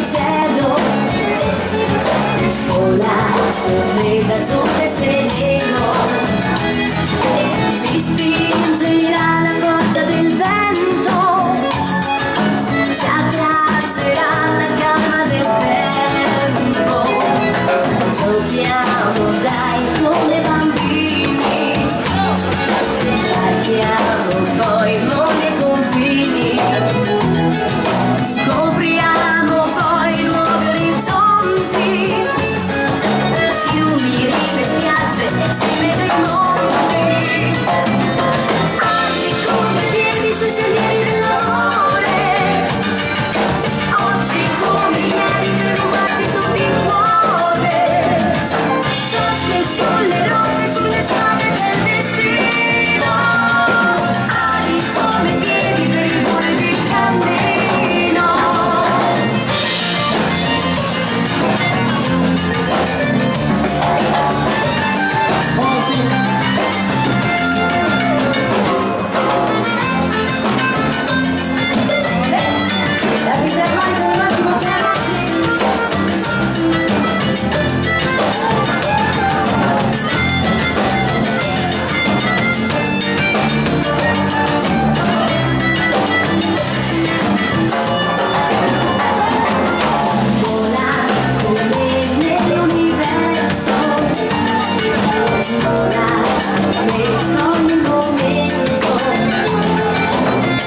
cielo, vola meta azzurra e sereno, ci spingerà la forza del vento, ci abbraccerà la calma del tempo, giochiamo dai come bambini, partiamo poi non nei confini. Scopriamo poi nuovi orizzonti, fiumi, rive, spiagge, cime dei monti, alti come piedi sui sentieri dell'amore, oggi come ieri per un battito di cuore, soste sulle rotte, sulle strade del destino, ali come piedi per il cuore del cammino.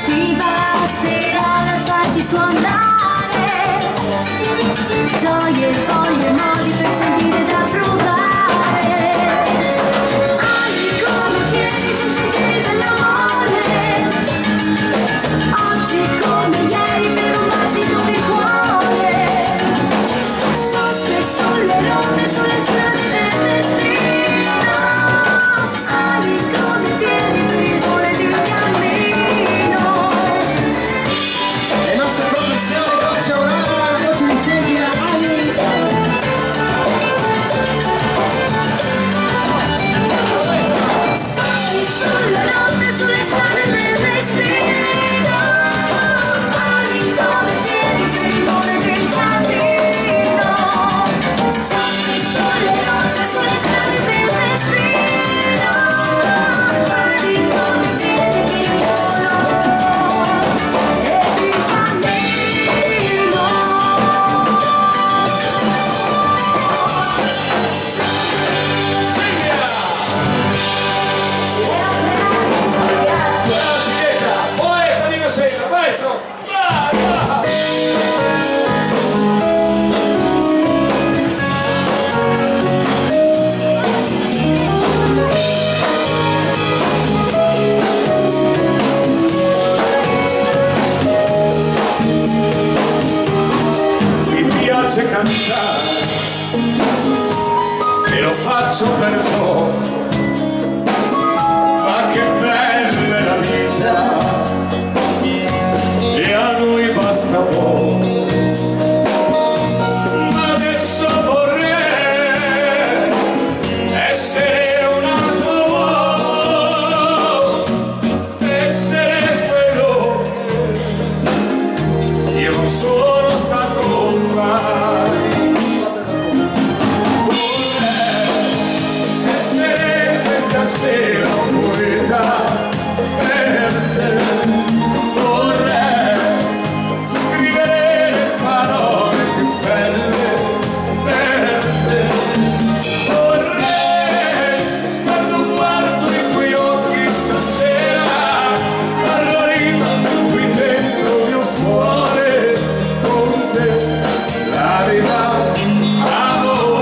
Ci basterà lasciarsi suonare, gioie, voglie, modi per sentire da provare, ali come piedi sui sentieri dell'amore, oggi come ieri per un battito di cuore, soste sulle rotte, sulle strade del destino, ali come piedi per il cuore del cammino. Le nostre produzioni Goccia Aurora, la voce di Silvia Ali. Sosti sulle rotte, sulle strade del destino, ali come piedi per il cuore del cammino. Sosti sulle rotte, sulle strade del destino, ali come piedi per il volo e il cammino. Poeta di una sera, maestro! Brava! Mi piace cantare e lo faccio per voi. Ma che bella è la vita, e a noi basta poco. Ma adesso vorrei essere un altro uomo, essere quello che io non sono stato mai. Vorrei essere questa sera un poeta per te, vorrei scrivere le parole più belle per te, vorrei quando guardo i tuoi occhi stasera farlo rima qui dentro il mio cuore con te, la rima amore.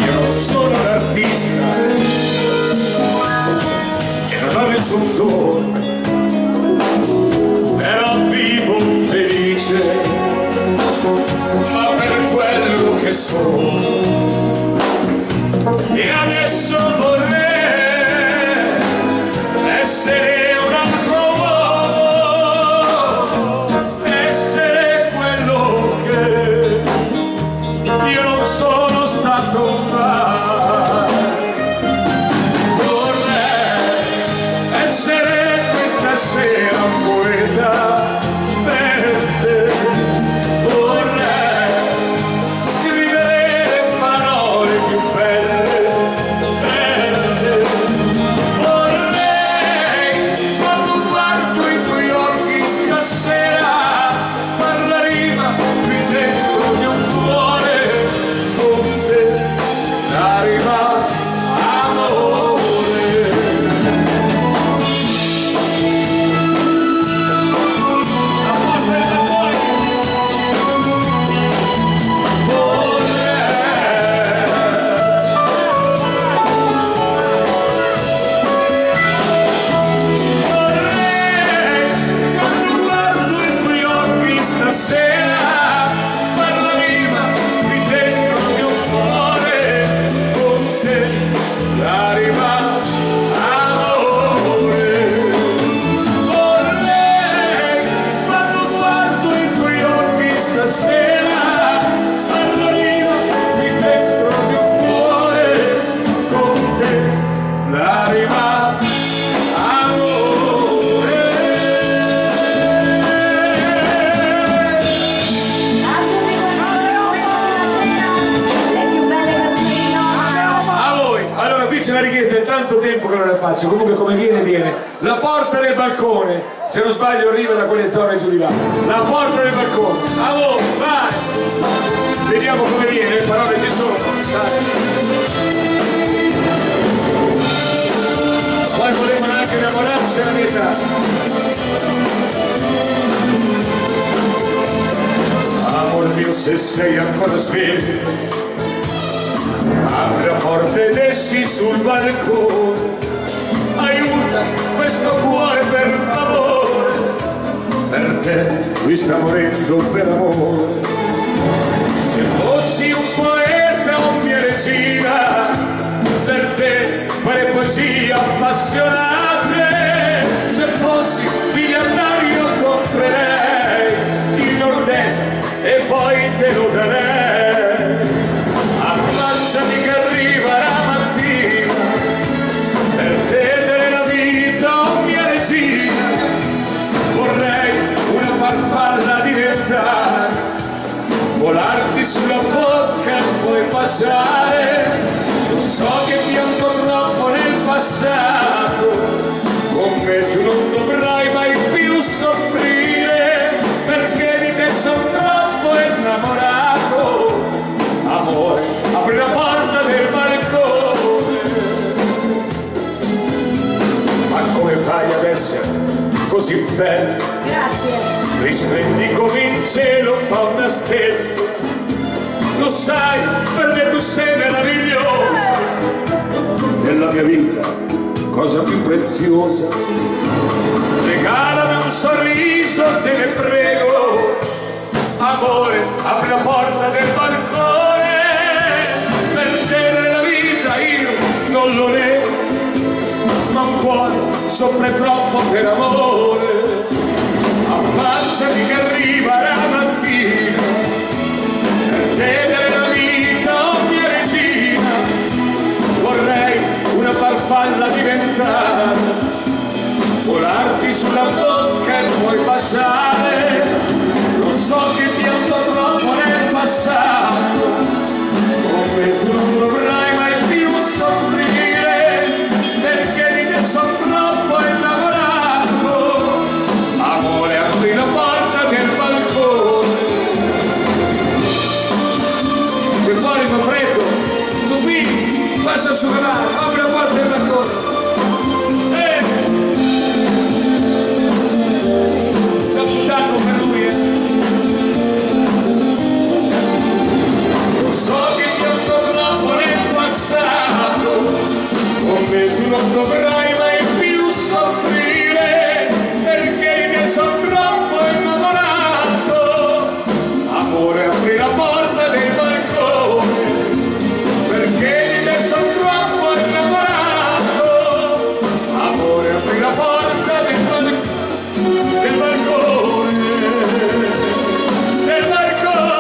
Io non sono un artista e non ho nessun dono, però vivo felice, ma per quello che sono. E adesso vorrei essere un altro uomo, tempo che non la faccio, comunque come viene viene. La porta del balcone, se non sbaglio arriva da quelle zone giù di là. La porta del balcone, a voi, vai! Vediamo come viene, le parole ci sono, dai. Poi volevano anche innamorarsi alla mia età. Amor mio, se sei ancora sveglio, apri la porta ed esci sul balcone, aiuta questo cuore per favore, per te lui sta morendo per amore. Se fossi un poeta o mia regina, per te farei poesie appassionate. Se fossi miliardario comprerei il nord-est e poi te lo darei. Affacciati che arriva la mattina, per te della vita o mia regina, vorrei una farfalla diventare, volarti sulla bocca e poi baciare. Lo so che pianto troppo nel passato, con me tu non dovrai mai più soffrire, perché di te sono troppo innamorato. Amore, apri la porta del balcone. Ma come fai ad essere così bella? Grazie. Risplende come in cielo fa una stella. Lo sai, perché tu sei meravigliosa. Nella mia vita, cosa più preziosa. Regalami un sorriso, te ne prego. Amore, apri la porta del balcone. Per te nella vita io non lo nego, ma un cuore soffre troppo per amore. Affacciati che arriva la mattina, per te nella vita, oh mia regina, vorrei una farfalla diventare, volarti sulla bocca e poi baciare. Lo so che pianto troppo nel passato, come tu non dovrai mai più soffrire, perché di te sono troppo innamorato. Amore, apri la porta del balcone. Che fuori fa freddo, tu qui, passa a superare, apri la porta del balcone. Ci ha buttato per lui, Lo so che ti ho troppo nel passato, come tu non dovrai mai più soffrire, perché ne sono troppo innamorato. Amore, apri la porta del balcone, perché di te sono troppo innamorato. Amore, apri la porta del balcone. Del balcone, del balcone.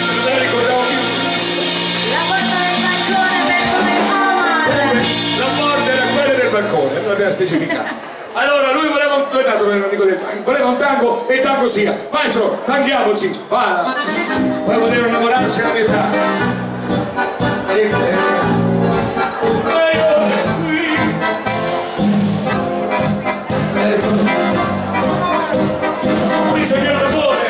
Non la ricordavo più. La porta del balcone per come Omar. La porta era quella del balcone, non l'abbiamo specificato. Allora lui voleva un voleva un tango e tango sia. Maestro, tanchiamoci, vada. Poi voleva innamorarsi alla metà. Signor Dottore,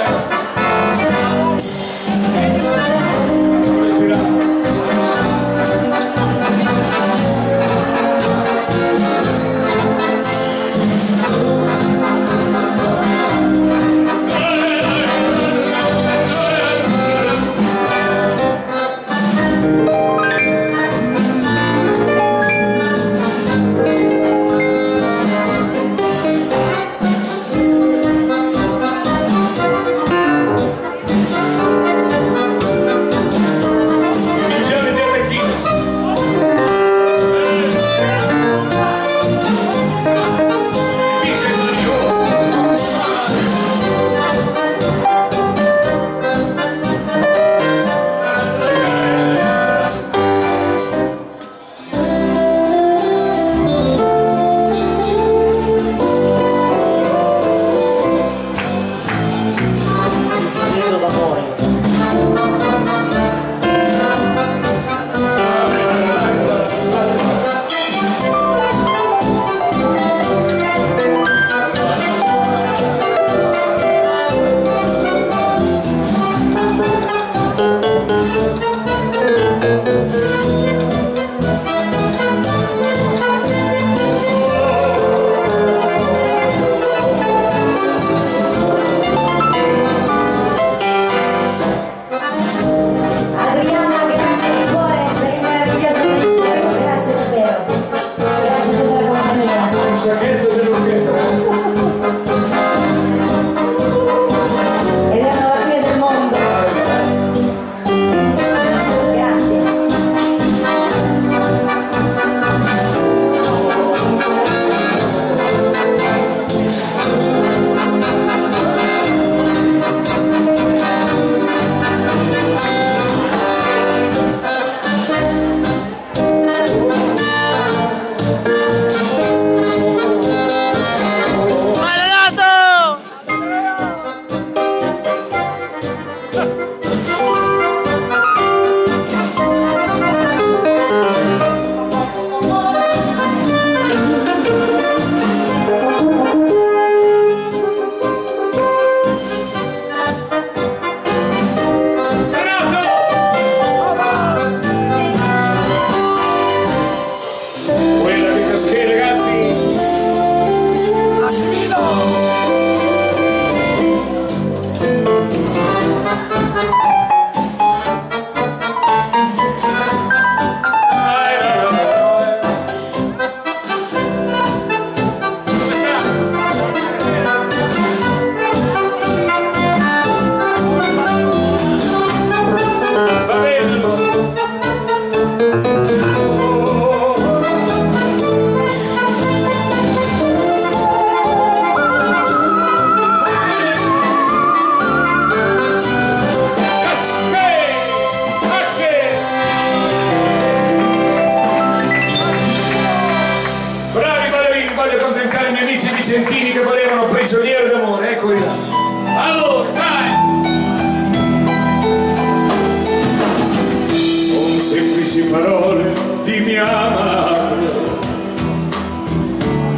vicentini che volevano prigioniero d'amore, eccoli là. Allora, dai! Con semplici parole di mia madre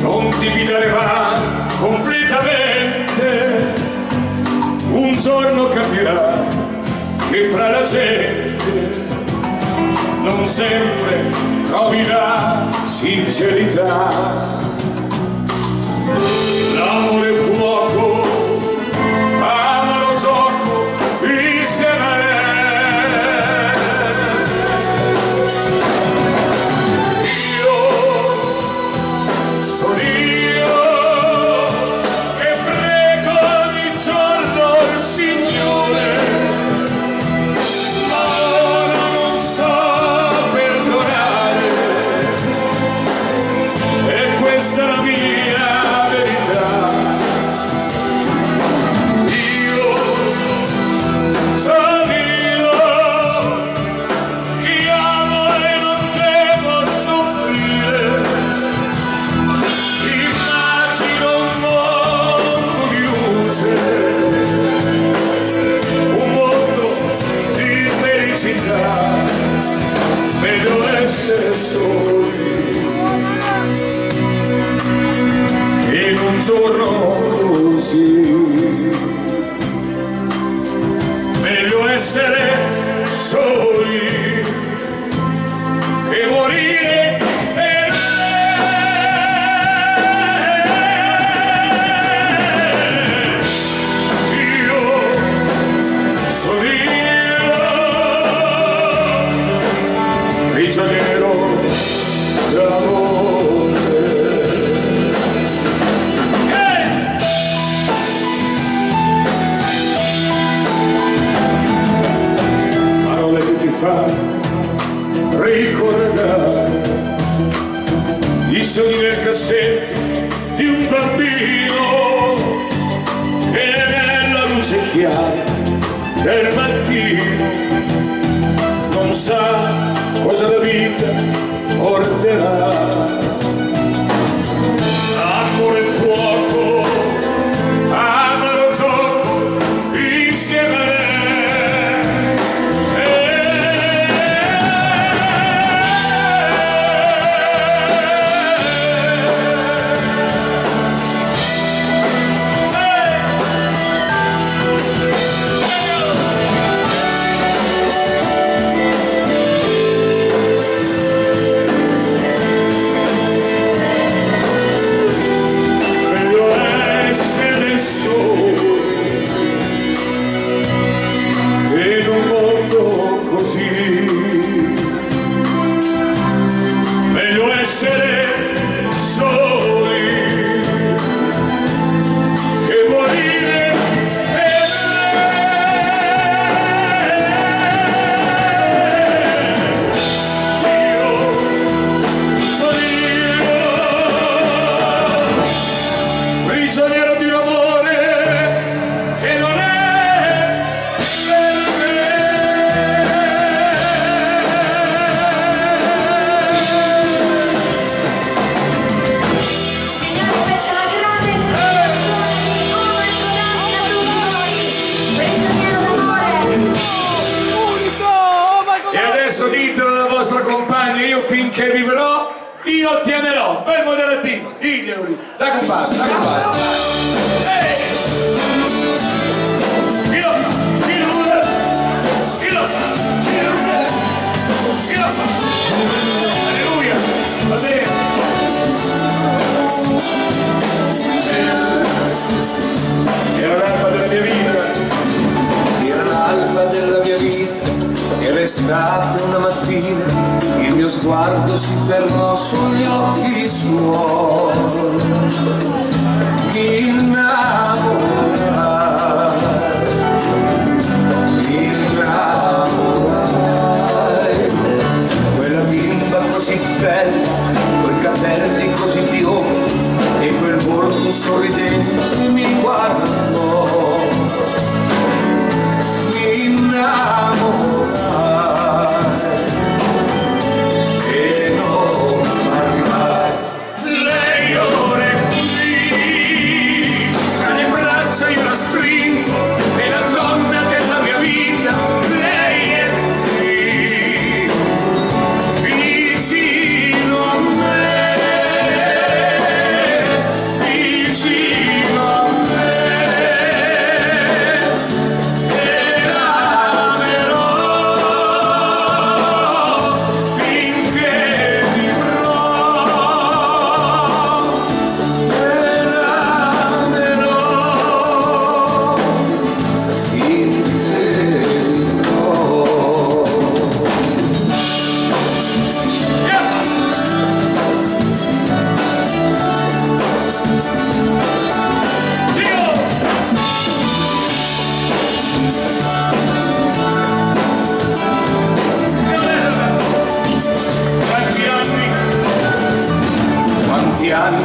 non dividere mai completamente, un giorno capirà che fra la gente non sempre trovi la sincerità. L'amore è fuoco, amaro gioco insieme a lei. Io sono io che prego ogni giorno il Signore, ma ora non so perdonare, e questa è la mia verità. Io sono io che amo e non devo soffrire. Immagino un mondo di luce, un mondo di felicità. Meglio essere soli che in un giorno così. Meglio essere soli che morire per lei. Io sono io, prigioniero d'amore. Parole che ti fanno ricordare i sogni nel cassetto di un bambino che nella luce chiara del mattino non sa cosa la vita porterà. Amore e fuoco, amaro gioco insieme a lei. Meglio essere soli che in un mondo così. Meglio essere soli che morire per lei. Io sono io, prigioniero di un amore che non è per me. Signore, questa è la grande interpretazione di Omar Corazzi a tutti voi, prigioniero d'amore. E adesso ditelo alla vostra compagna, io finché vivrò, io ti amerò. Bel moderativo, diglielo lì. La compagna, la compagna. Ehi! Chi lo fa? Chi lo fa? Chi lo fa? Chi lo fa? Chi lo fa? Alleluia! Va bene. Era l'alba della mia vita, era l'alba della mia vita, era estate una mattina, il mio sguardo si fermò sugli occhi suoi, mi innamorai, quella bimba così bella, quei capelli così biondi e quel volto sorridente mi guardò, mi innamorai e non parlai. Lei ora è qui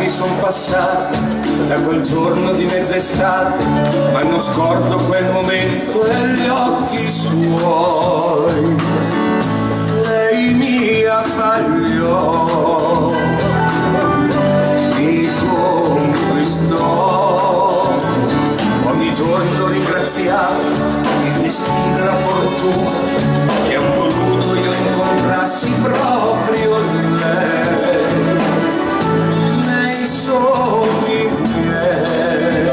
anni son passati da quel giorno di mezz'estate, ma non scordo quel momento e gli occhi suoi. Lei mi abbagliò, mi conquistò, ogni giorno ringraziavo il destino e la fortuna che han voluto io incontrassi proprio lei. Nei sogni miei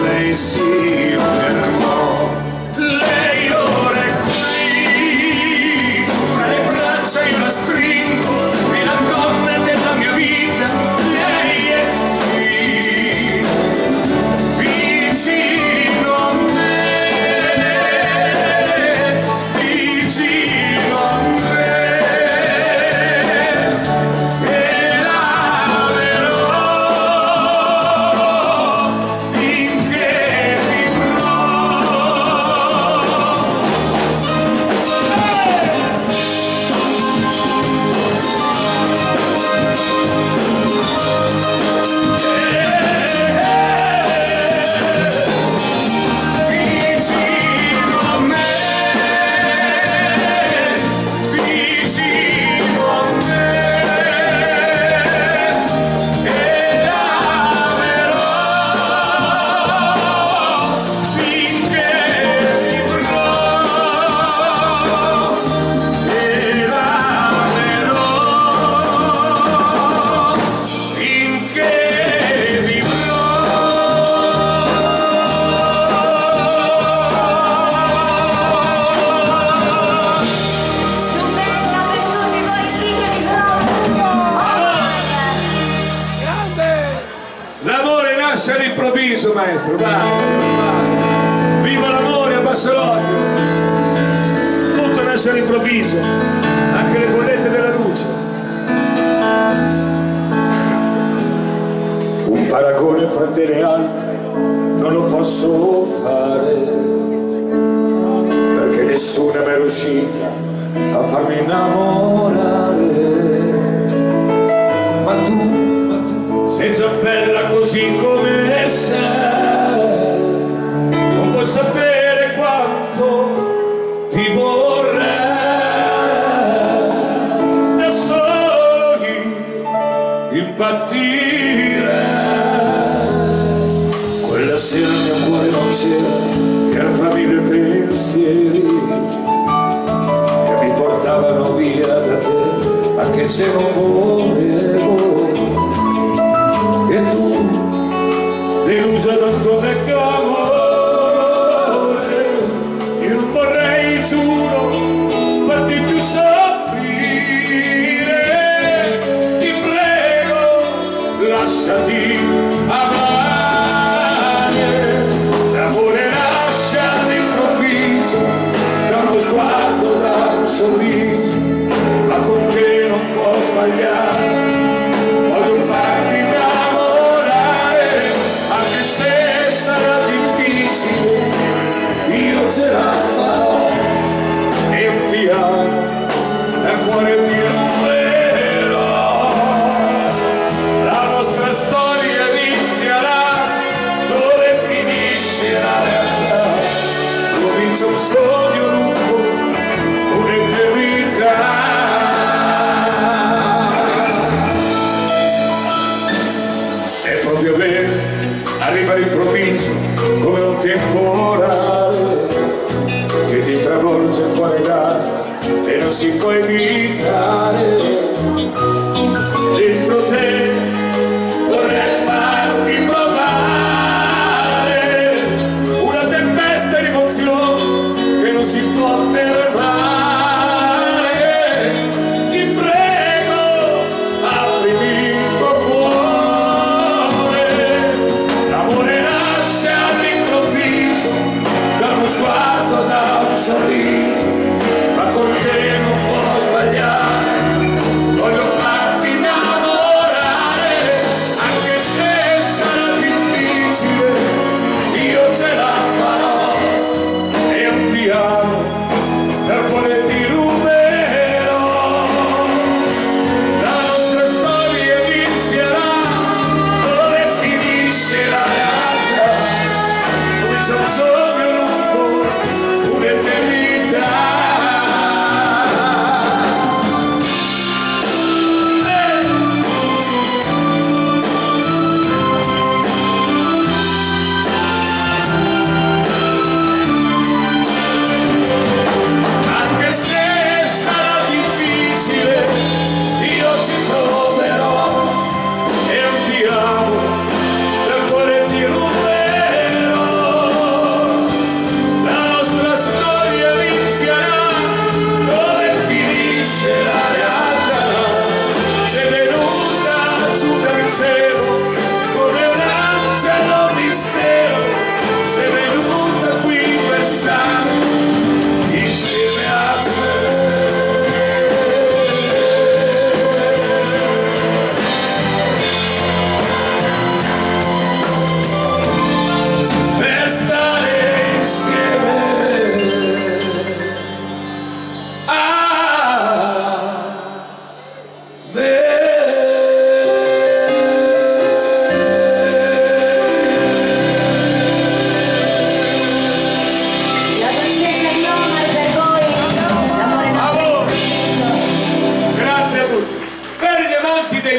lei si fermò, lei ora è qui, tra le braccia io la stringo, è la donna della mia vita, lei è qui, vicino a me, vicino a me, e la amerò finché vivrò. Vicino a me, vicino a me, e la amerò finché vivrò, e la amerò finché vivrò. Stupenda per tutti voi figli di Roma. L'amore nasce all'improvviso, maestro, vai. Viva l'amore a Bassolotto. Tutto nasce all'improvviso, anche le bollette della luce. Un paragone fra te e altre non lo posso fare, perché nessuna mi è riuscita a farmi innamorare. Ma tu sei già bella così come sei, non puoi sapere quanto ti vorrei, da solo io impazzire. Quella sera il mio cuore non c'era, era fra mille pensieri che mi portavano via da te, anche se non volevo. E tu, delusa tanto dell'amore, io non vorrei, giuro, farti più soffrire. Ti prego, lasciati amare. L'amore nasce all'improvviso, da uno sguardo, da un sorriso, ma con te non può sbagliare. Voglio farti innamorare, anche se sarà difficile, io ce la farò e ti amo, nel cuore ti ruberò. La nostra storia inizierà dove finisce la realtà, comincia un sogno lungo, un'eternità. È proprio vero, arriva all'improvviso come un temporale che ti stravolge il cuore d'alma e non si può evitare. Dentro te vorrei farti provare una tempesta di emozioni che non si può fermare. Ti prego, aprimi il tuo cuore. L'amore nasce all'improvviso, da uno sguardo, da un sorriso, ma con te non può sbagliare.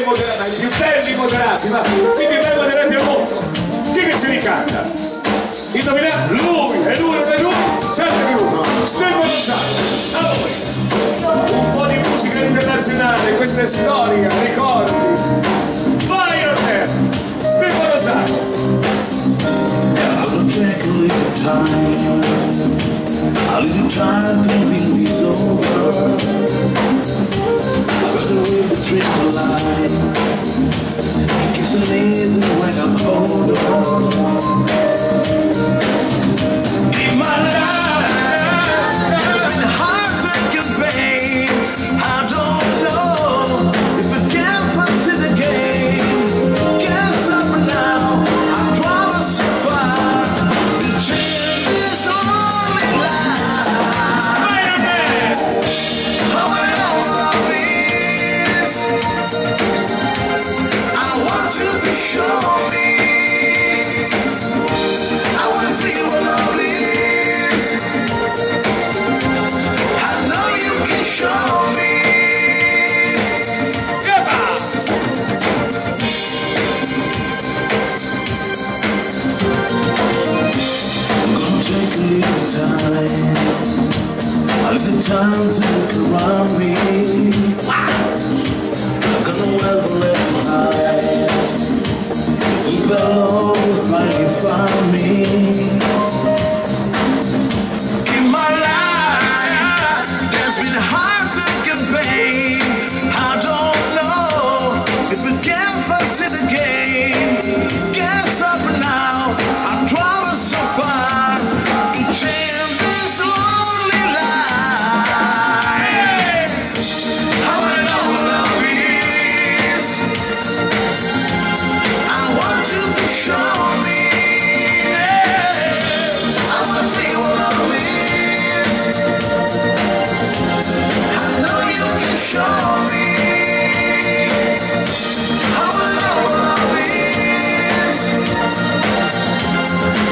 belli moderati, ma i più belli moderati, ma i più belli moderati al mondo. Chi che ce li canta? Indovinate? Lui, e lui, e lui, certo che uno, Stefano Gonzalo. A voi, un po' di musica internazionale, questa è storia, ricordi. Vai a te, Stefano Gonzalo. I'll take a little time thinking this over. I'd rather treat the light and kiss a lady when I'm older. In my life, it's been hard thinking, babe. I don't know if I can fancy the game. Guess I'm now, I'm driving so far. The change is only life. How I know love is. I want you to show me. I want to feel what love is. I know you can show me. I'm gonna take a little time. I'll take the time to look around me. I'm gonna wear the left high. The bellow will finally find me. In my life, there's been hard thinking, babe. I don't know if we can fancy the game. Guess up now, I'm driving so far to change this lonely life. How I know love is. I want you to show me. I wanna feel what love is. I know you can show me. I wanna know what love is.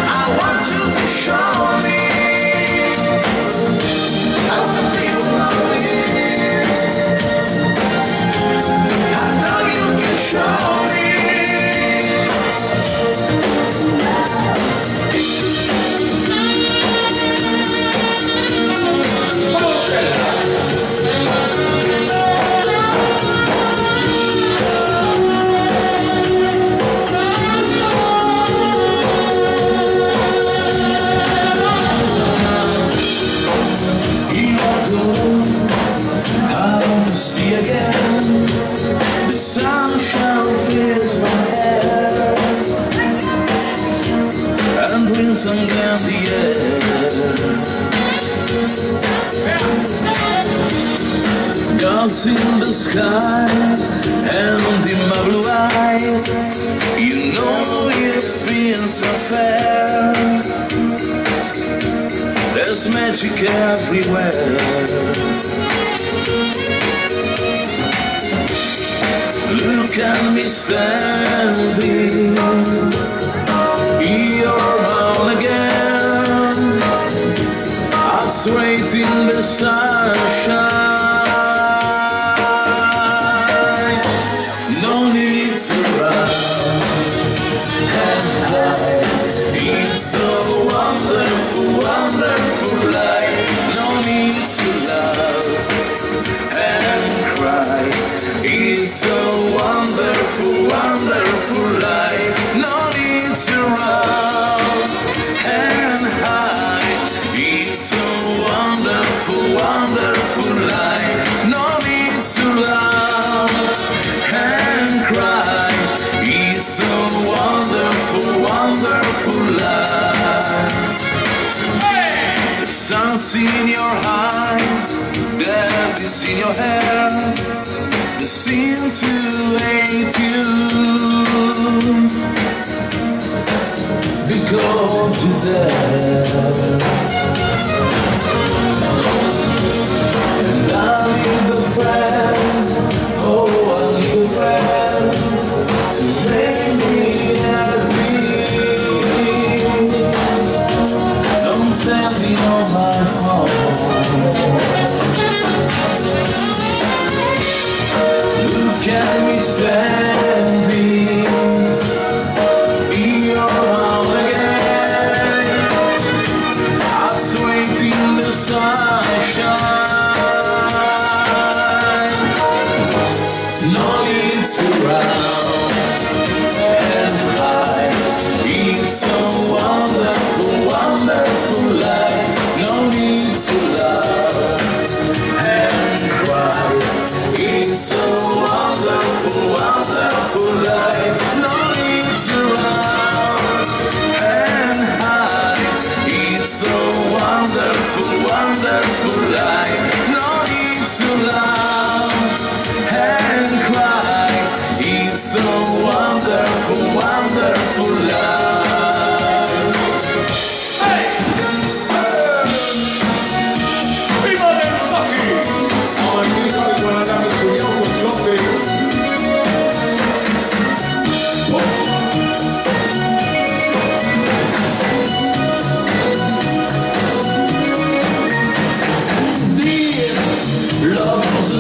I want you to show me. I wanna feel what love is. I know you can show me. I want to see again. The sunshine fills my hair and brings some candy air. Gods in the sky and in my blue eyes. You know it feels so fair. There's magic everywhere. Look at me standing here around again. I'm straight in the sunshine. No need to run and hide. It's so wonderful, wonderful life. No need to love and cry. It's so wonderful, wonderful life. No need to run and hide. It's so wonderful, wonderful life. No need to love and cry. It's so wonderful, wonderful life. The sun's in your eyes, that is in your hair. They seem to hate you because you're there. And I need a friend, oh I need a friend to make me happy. Don't stand on my home. Look at me stand.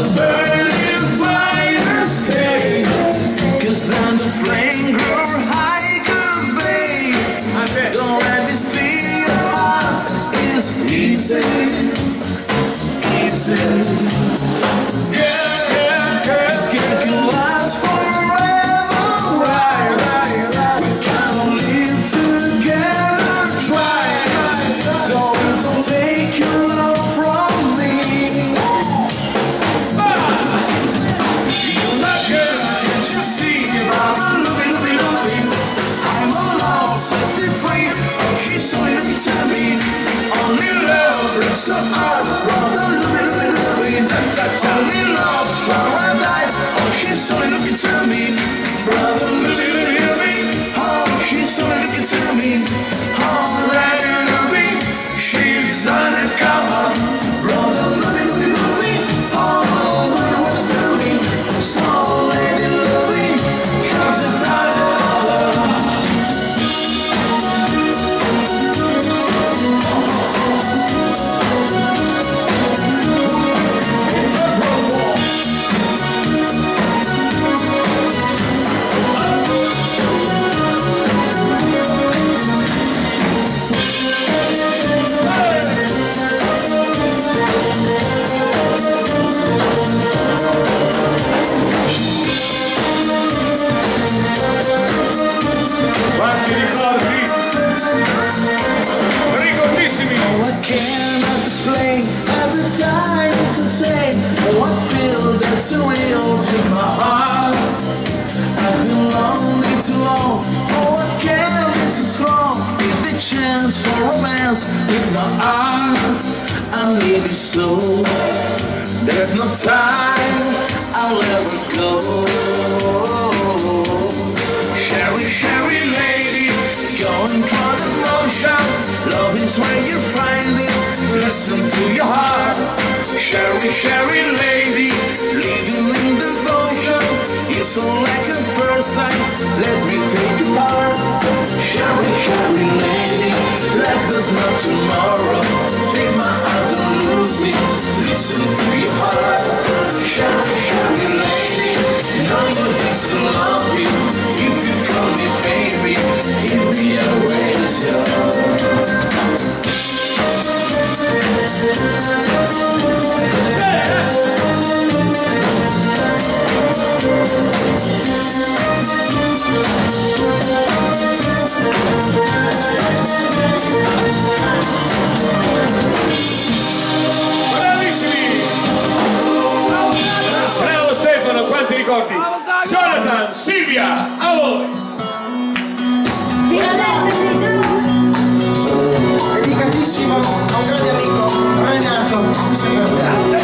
the burning fire stay. 'Cause I'm the flame grower, hiker, babe. Don't let me steal your heart. It's easy, easy. This game can last forever. We can live together. Try. Don't take your love from me. Can't you see, brother? Looking. I'm alone, set it free. She's so looking to me. Only love breaks her heart, brother. Looking. Only love's paradise. Oh, she's so looking to me, brother. Looking. Oh, she's so looking to me. Oh, looking. She's undercover, brother. Looking. Oh, what's doing? So lady loving, 'cause it's not love. Quanti ricordi? Ricordissimi! What cannot display at the time to say what feel that's so real to my heart. I've been lonely too long. Oh, what can be so strong? Give the chance for romance with my heart. I need you so. There's no time. I'll ever go. Sherry lady, going through the motion. Love is where you find it. Listen to your heart. Sherry lady, living in devotion. It's all like a first time. Let me take you part. Sherry lady, life does not tomorrow. Take my heart and lose it. Listen to your heart. Sherry lady, know you need to love you. If you call me baby, give me a razor. Bravissimi! Bravo Stefano, quanti ricordi? Jonathan, Silvia, a voi! Dedicatissimo a un grande amico, Renato. Questo è per te.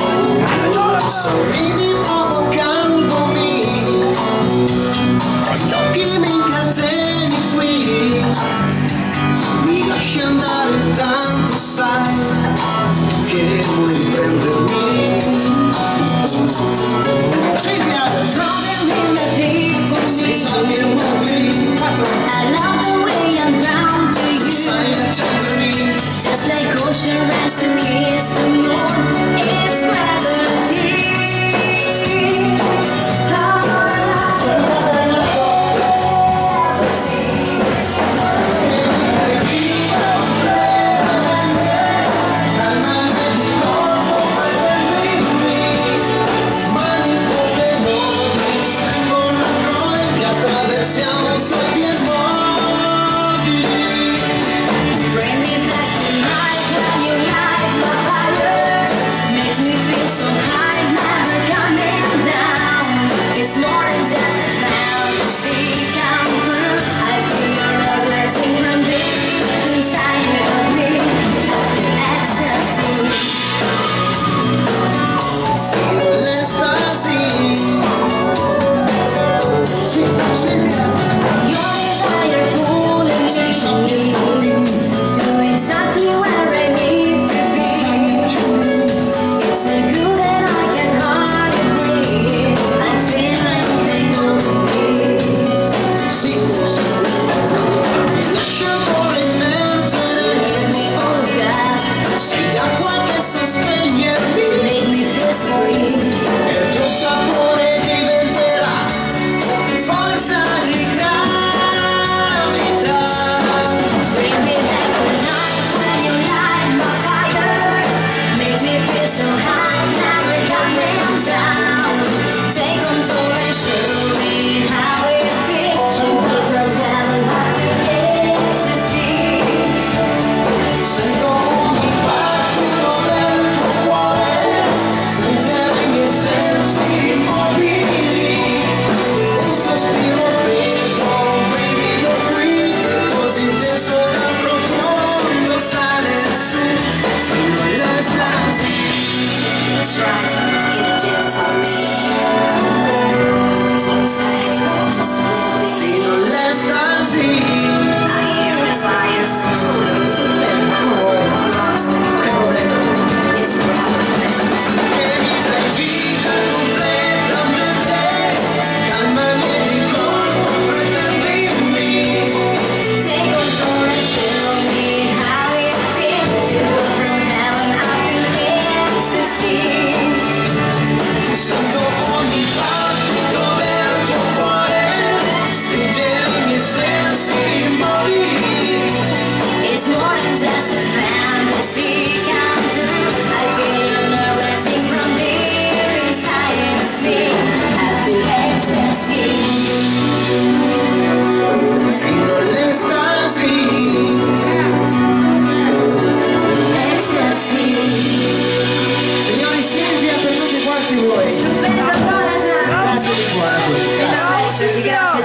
Sorridi provocandomi, con gli occhi mi incateni qui. Mi lasci andare tanto, sai che vuoi prendermi. Silvia, sei salvi e muovi. I love the way I'm drawn to you. Sai accendermi. Just like ocean rays to kiss the moon. It's rather deep.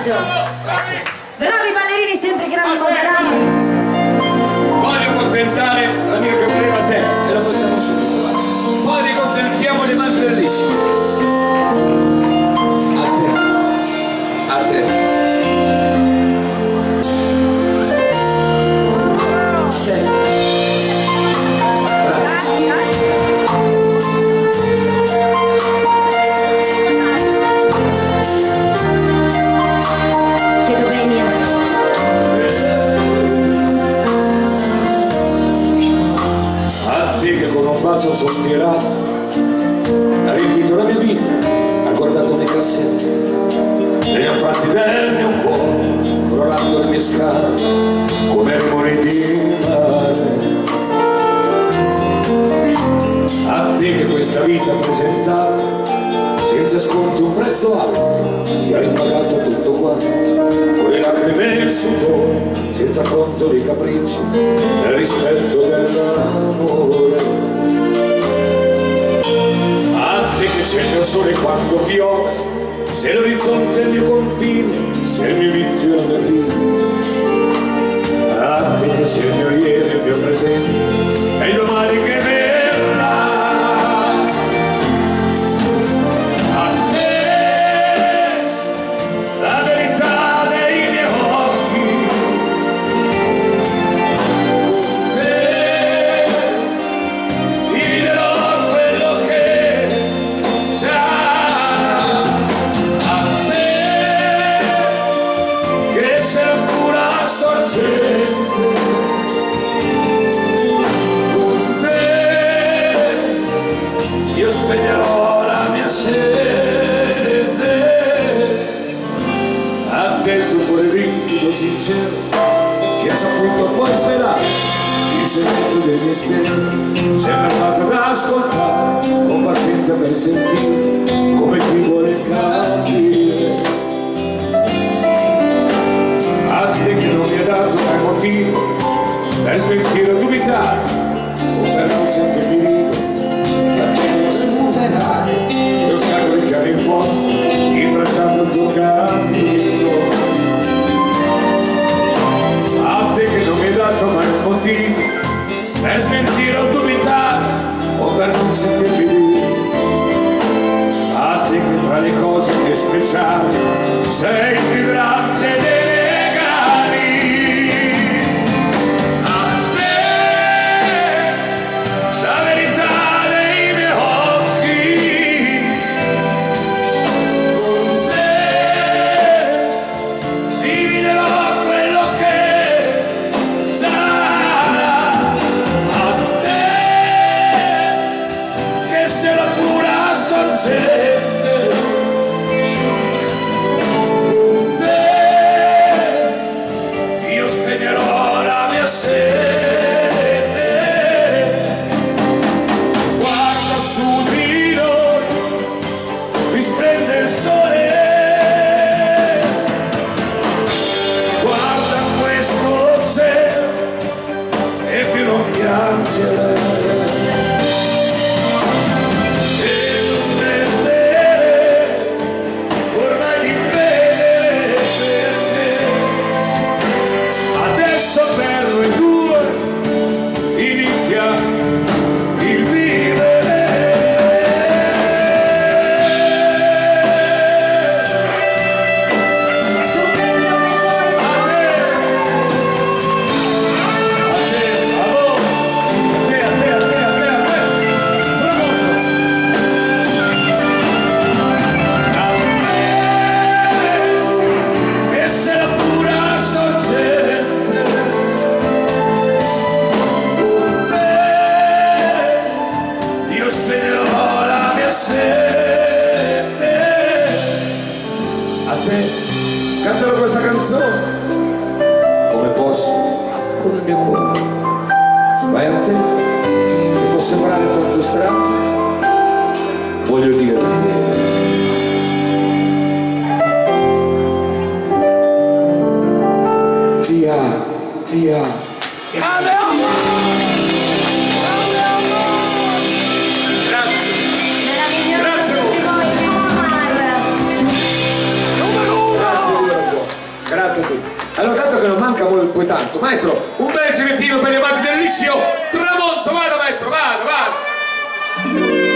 coraggio. Bravi ballerini, sempre grandi moderati. Voglio accontentare la mia Gabriele a te e la facciamo subito. Poi ricontentiamo le mani bellissime. A te. A te. Chiedo bene. A te che con un bacio sospirato hai riempito la mia vita, hai guardato nei cassetti, negli anfratti del mio cuore, colorando le mie scale come rumori di mare. A te che questa vita presentava senza sconti un prezzo alto, e hai pagato tutto quanto con le lacrime e il sudore, senza conto di capricci nel rispetto dell'amore. A te che sei il mio sole quando piove, sei l'orizzonte il mio confine, sei il mio vizio e la mia fine. A te che sei il mio ieri, il mio presente e il domani che verrà. A te la verità dei miei occhi, con te dividerò quello che sarà. A te che sei la pura sorgente, con te io spegnerò la mia sete. A te il tuo cuore limpido, sincero, che ha saputo poi svelare il segreto dei miei steli, sempre fatto ad ascoltare con pazienza per sentire come chi vuole capire. A te che non mi ha dato mai motivo per smentire o dubitare o per non sentirmi vivo, a te non superare gli ostacoli che hanno imposto intracciando il tuo cammino. A te che non mi hai dato mai un motivo per smentire o dubitare o per non sentirmi vivo, a te che tra le cose più speciali sei il più grande dei regali. A te la verità dei miei occhi, con te dividerò quello che sarà. A te che sei la pura sorgente, con te io spegnerò la mia sete. Guarda su di noi, risplende il sole, guarda questo cielo e più non piangere. E non smettere ormai di credere, perché adesso per noi due inizia il vivere. Stupendo memoria. A te, a voi, a te, a te, a te, a te, a te. Tramonto. A me che sei la pura sorgente, con te io spegnerò la mia sete. A te canterò questa canzone come posso con il mio cuore. Vai a te che può sembrare tanto strano, voglio dire ti amo, ti amo. Meraviglioso. Grazie. Tutti voi, Omar. Grazie. manca poi tanto. Maestro, un bel girettino per gli amanti del liscio tramonto, vada maestro, vada, vada.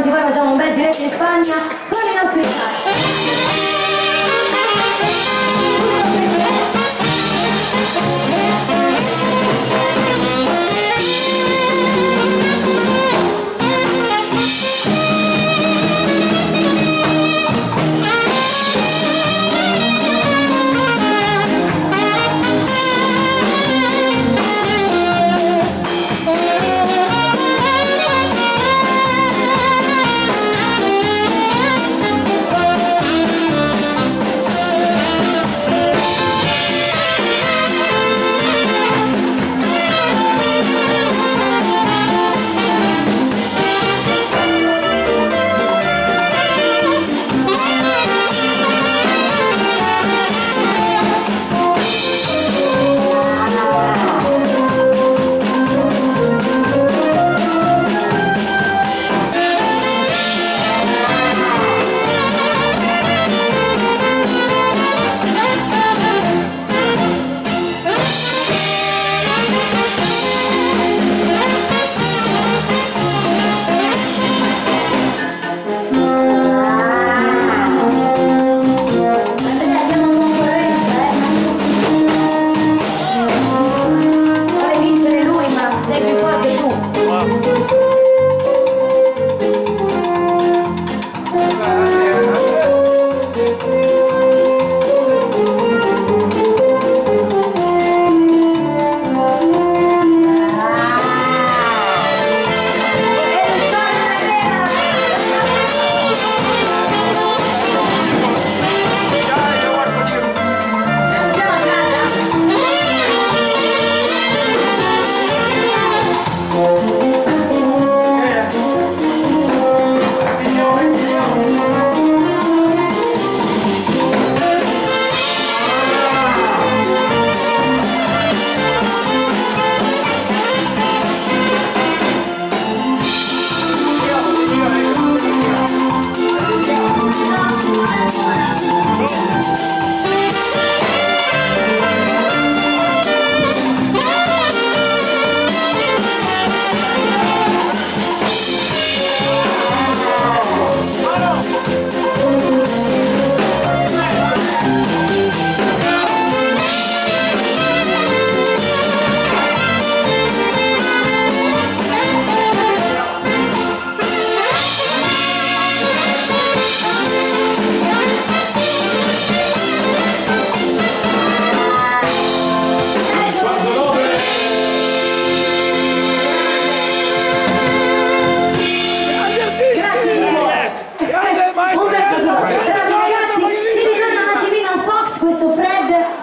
avanti, poi facciamo un bel giretto in Spagna con i nostri cari.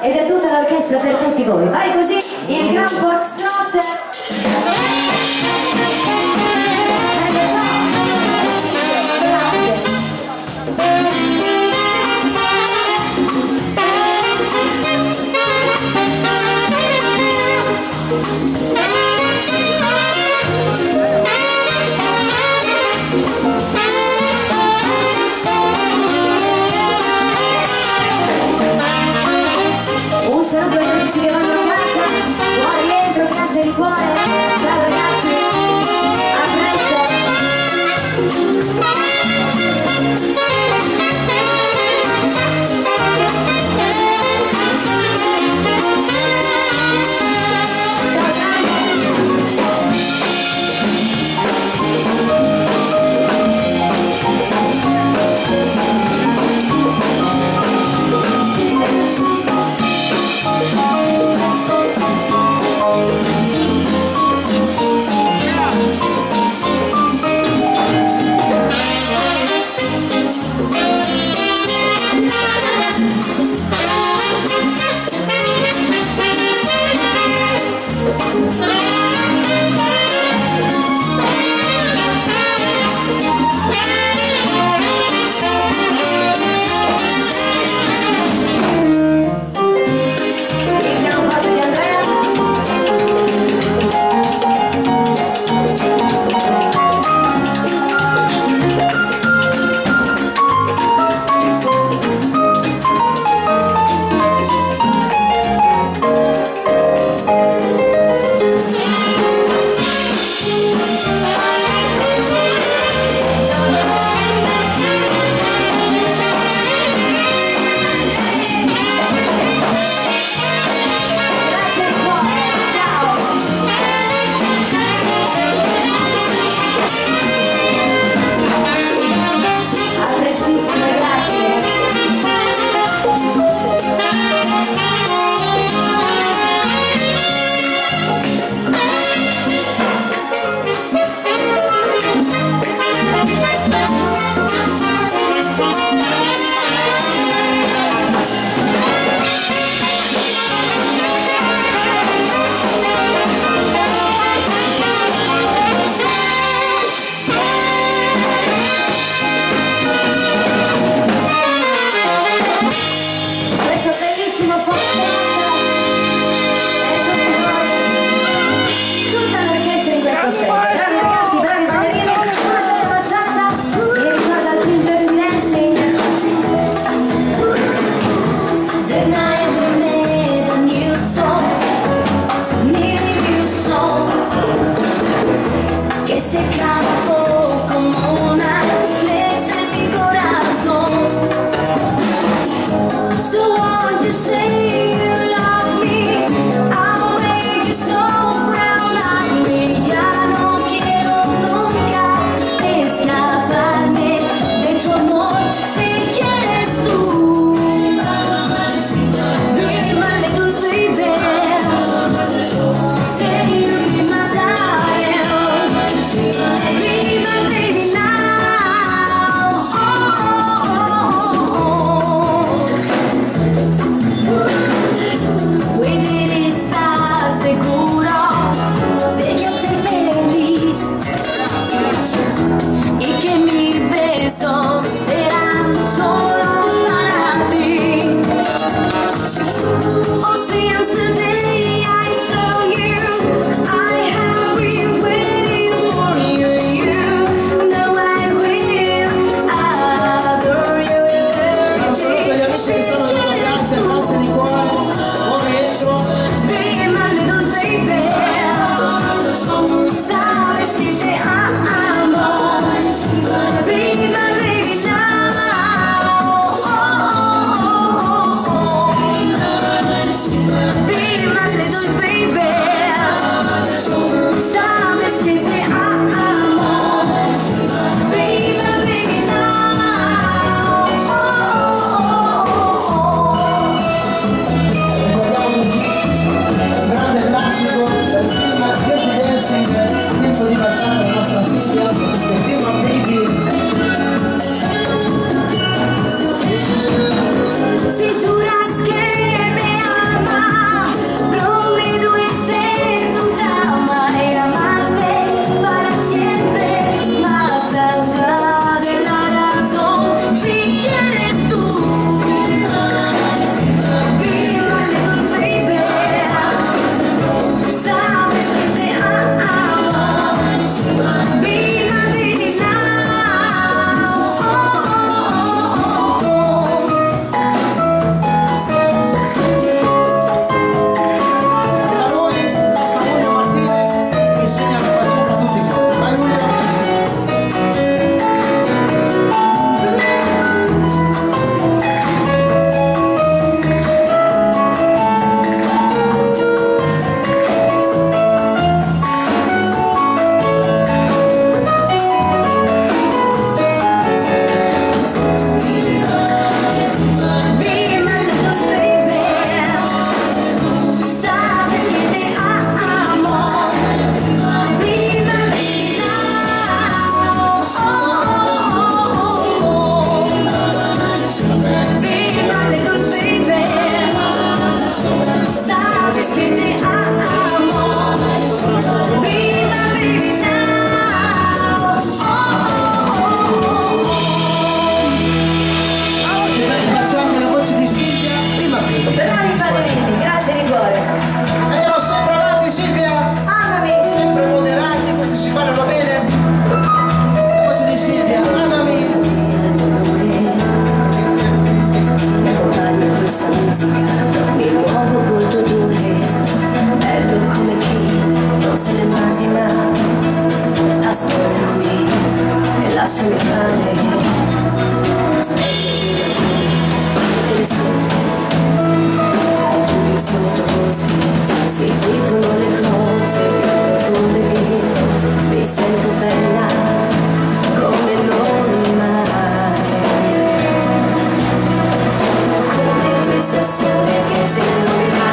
Ed è tutta l'orchestra per tutti voi. Vai così, il Gran Foxtrot. Un saluto agli amici che vanno a casa, buon rientro, grazie. male. Svegliati da qui, tutte le sere, al buio sottovoce, si dicono le cose più profonde che mi sento bella come non mai. Come questa sole che ci illumina.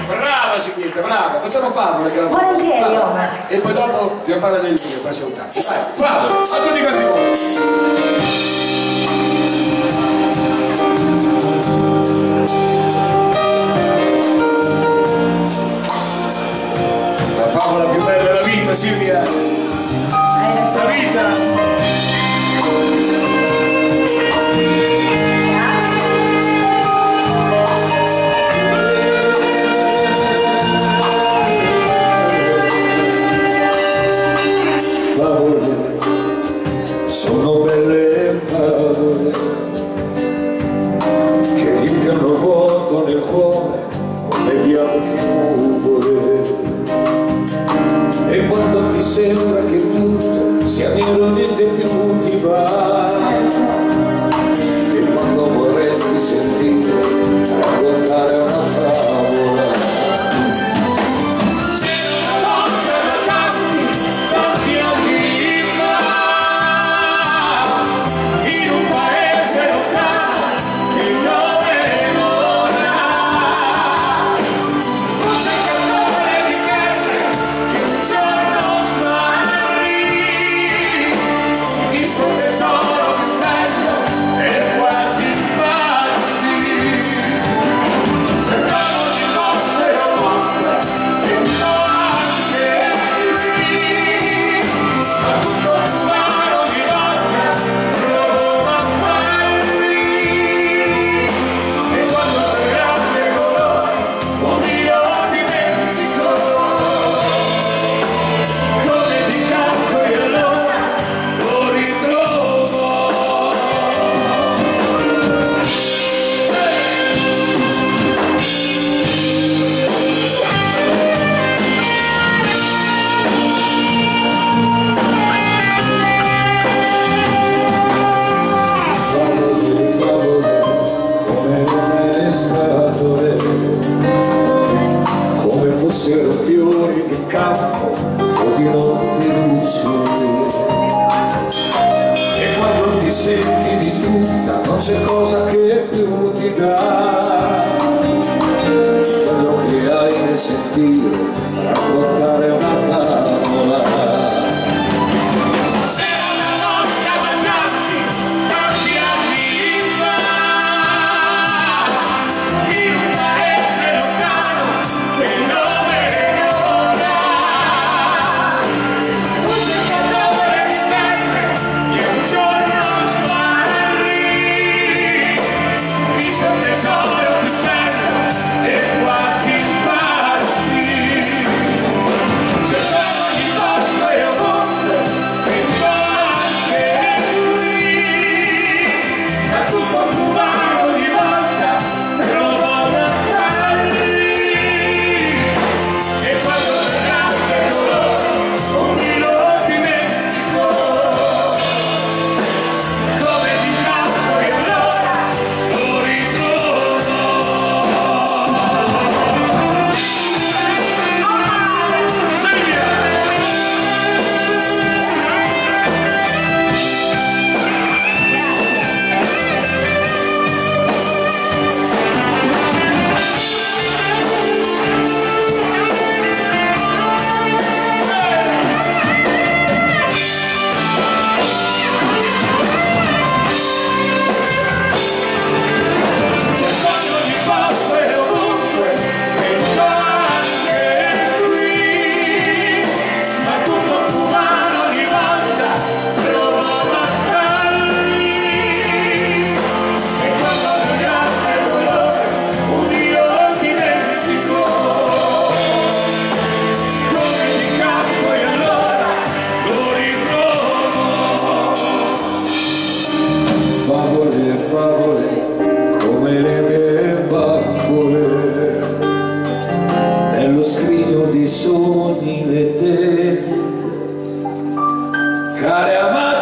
Brava Silvietta, brava, facciamo favole che la Volentieri, Omar. E poi dopo dobbiamo fare le linee per salutare. Vai, favole, a tutti quanti voi. La favola più bella della vita, Silvia. La vita. Sono belle favole che riempiono vuoto nel cuore come bianche nuvole, e quando ti sembra che tutto sia nero niente più ti va, e quando vorresti sentire raccontare una favola. It's cosa che più ti dà, quello che hai nel sentire raccontare una favola. Se una volta mangiasti tanti anni fa in un paese lontano che nome non ha, un cercatore di pelle che un giorno smarrì, visto il tesoro più bello e quasi impazzì. Cercavo ogni posto e ovunque, tentò anche lui, ma tutto cubano ogni volta trovò Natali. E quando verrà il dolore, ogni lo dimentico, come di tratto e allora lo ritrovo. Silvia! Cercando ogni posto e ovunque, tentò anche lui, ma tutto cubano ogni volta trovò Natali. E quando verrà il dolore, un io dimentico, come di campo e allora lo ritrovo. Favole, favole, come le mie bambole, nello scrigno di sogni le te, care amate.